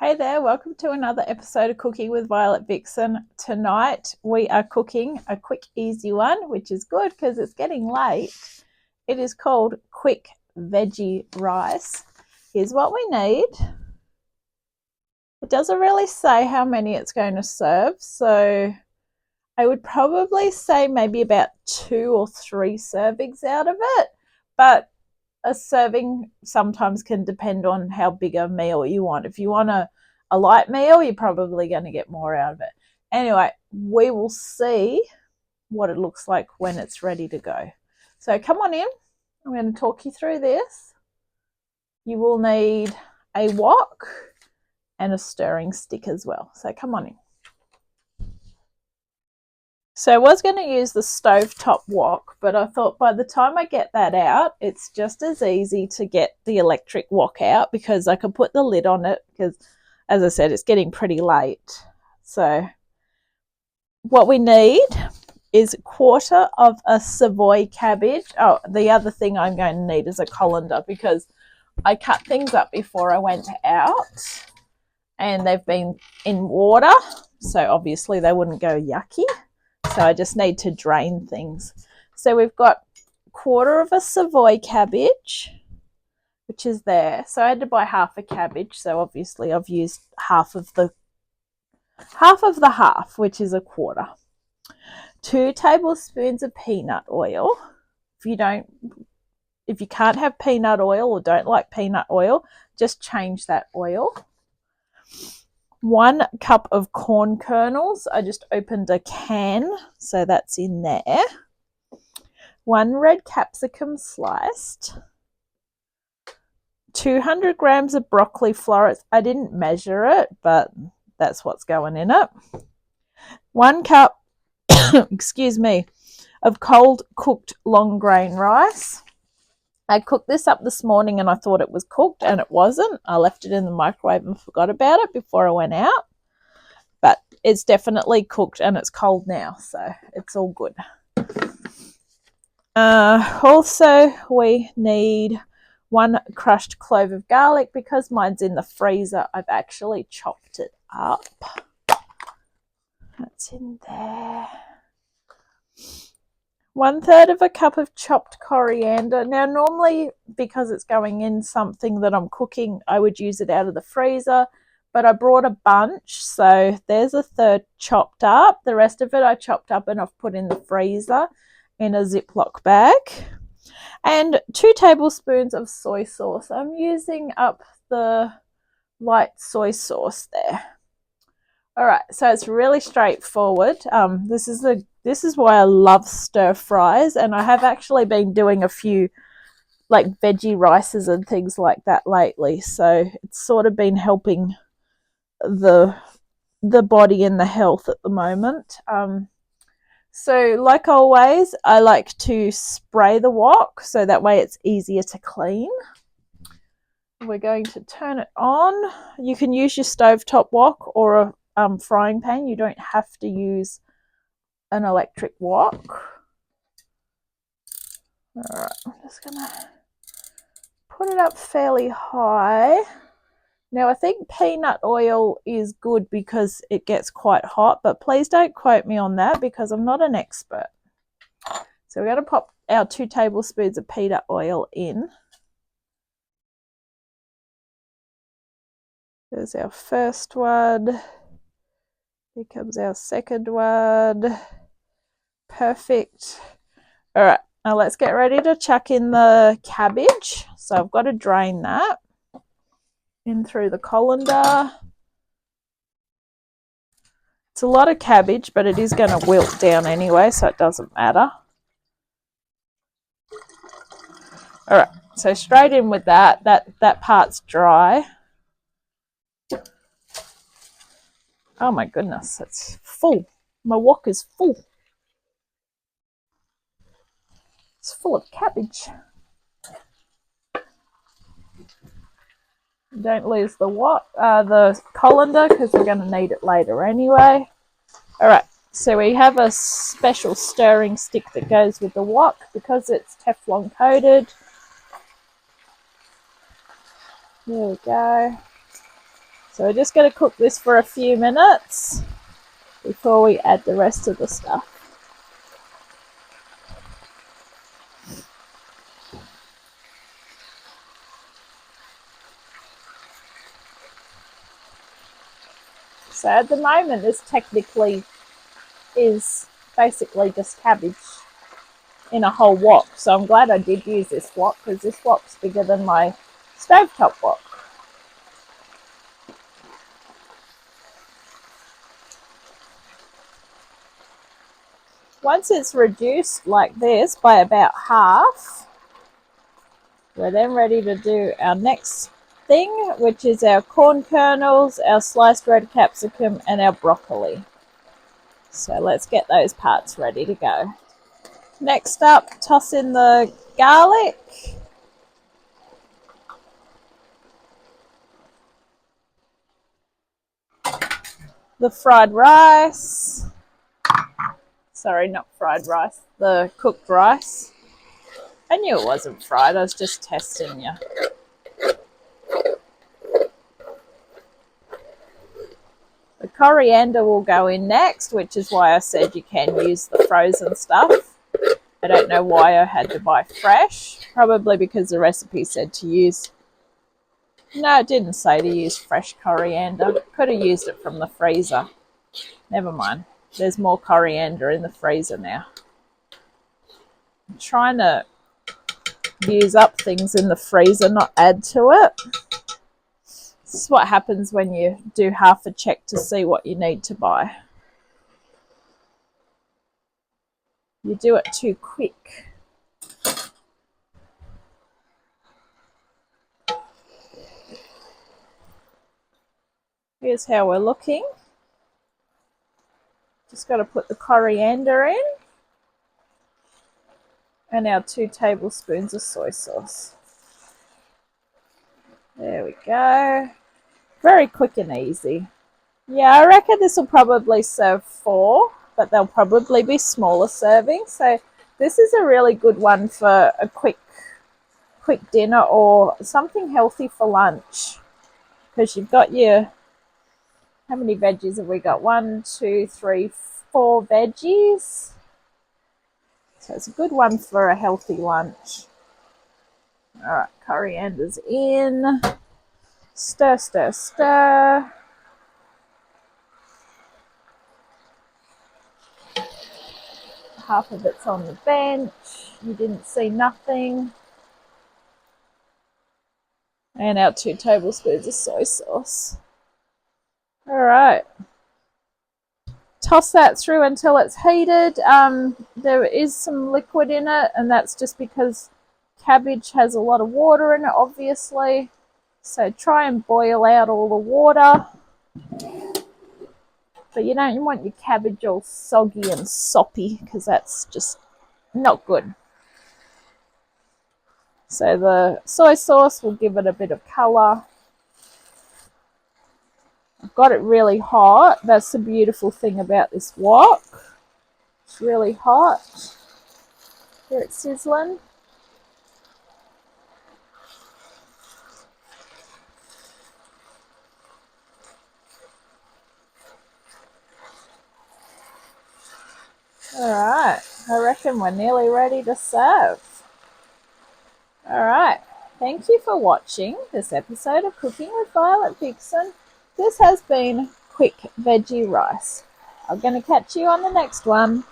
Hey there, welcome to another episode of Cooking with Violet Vixen. Tonight we are cooking a quick, easy one, which is good because it's getting late. It is called quick veggie rice. Here's what we need. It doesn't really say how many it's going to serve, so I would probably say maybe about 2 or 3 servings out of it, but a serving sometimes can depend on how big a meal you want. If you want a light meal, you're probably going to get more out of it. Anyway, we will see what it looks like when it's ready to go. So come on in. I'm going to talk you through this. You will need a wok and a stirring stick as well. So come on in. So I was going to use the stovetop wok, but I thought by the time I get that out, it's just as easy to get the electric wok out because I can put the lid on it because, as I said, it's getting pretty late. So what we need is 1/4 of a Savoy cabbage. Oh, the other thing I'm going to need is a colander because I cut things up before I went out and they've been in water, so obviously they wouldn't go yucky. So I just need to drain things. So we've got 1/4 of a Savoy cabbage, which is there. So I had to buy half a cabbage. So obviously I've used half of the half, which is 1/4. 2 tablespoons of peanut oil. If you can't have peanut oil or don't like peanut oil, just change that oil. 1 cup of corn kernels. I just opened a can, so that's in there. 1 red capsicum sliced. 200 grams of broccoli florets. I didn't measure it, but that's what's going in it. 1 cup, excuse me, of cold cooked long grain rice. I cooked this up this morning and I thought it was cooked and it wasn't. I left it in the microwave and forgot about it before I went out. But it's definitely cooked and it's cold now, so it's all good. Also, we need 1 crushed clove of garlic. Because mine's in the freezer, I've actually chopped it up. That's in there. 1/3 of a cup of chopped coriander. Now, normally, because it's going in something that I'm cooking, I would use it out of the freezer, but I brought a bunch, so there's 1/3 chopped up. The rest of it I chopped up and I've put in the freezer in a Ziploc bag. And 2 tablespoons of soy sauce. I'm using up the light soy sauce there. All right, so it's really straightforward. This is why I love stir fries, and I have actually been doing a few like veggie rices and things like that lately. So it's sort of been helping the body and the health at the moment. So like always, I like to spray the wok so that way it's easier to clean. We're going to turn it on. You can use your stovetop wok or a frying pan. You don't have to use an electric wok. All right, I'm just gonna put it up fairly high. Now I think peanut oil is good because it gets quite hot, but please don't quote me on that because I'm not an expert. So we're going to pop our 2 tablespoons of peanut oil in. There's our first one. Here comes our second one. Perfect. All right, now let's get ready to chuck in the cabbage. So I've got to drain that in through the colander. It's a lot of cabbage, but it is going to wilt down anyway, so it doesn't matter. All right, so straight in with that. That part's dry. Oh my goodness, it's full. My wok is full. It's full of cabbage. Don't lose the colander because we're going to need it later anyway. All right, so we have a special stirring stick that goes with the wok because it's Teflon coated. There we go. So we're just going to cook this for a few minutes before we add the rest of the stuff. So at the moment, this technically is basically just cabbage in a whole wok. So I'm glad I did use this wok, because this wok's bigger than my stovetop wok. Once it's reduced like this by about half, we're then ready to do our next thing, which is our corn kernels, our sliced red capsicum, and our broccoli. So let's get those parts ready to go. Next up, toss in the garlic. The fried rice. Sorry, not fried rice, the cooked rice. I knew it wasn't fried, I was just testing you. The coriander will go in next, which is why I said you can use the frozen stuff. I don't know why I had to buy fresh. Probably because the recipe said to use... No, it didn't say to use fresh coriander. Could have used it from the freezer. Never mind. There's more coriander in the freezer now. I'm trying to use up things in the freezer, not add to it. This is what happens when you do half a check to see what you need to buy. You do it too quick. Here's how we're looking. Just got to put the coriander in. And our 2 tablespoons of soy sauce. There we go. Very quick and easy. Yeah, I reckon this will probably serve 4, but they'll probably be smaller servings. So this is a really good one for a quick dinner or something healthy for lunch. Because you've got your... How many veggies have we got? 1, 2, 3, 4 veggies. So it's a good one for a healthy lunch. All right, coriander's in. Stir, stir, stir. Half of it's on the bench. You didn't see nothing. And our 2 tablespoons of soy sauce. All right. Toss that through until it's heated. There is some liquid in it, and that's just because cabbage has a lot of water in it, obviously. So try and boil out all the water. But you don't want your cabbage all soggy and soppy, because that's just not good. So the soy sauce will give it a bit of colour. I've got it really hot. That's the beautiful thing about this wok. It's really hot. Here it's sizzling. All right, I reckon we're nearly ready to serve. All right, thank you for watching this episode of Cooking with Violet Vixen. This has been quick veggie rice. I'm going to catch you on the next one.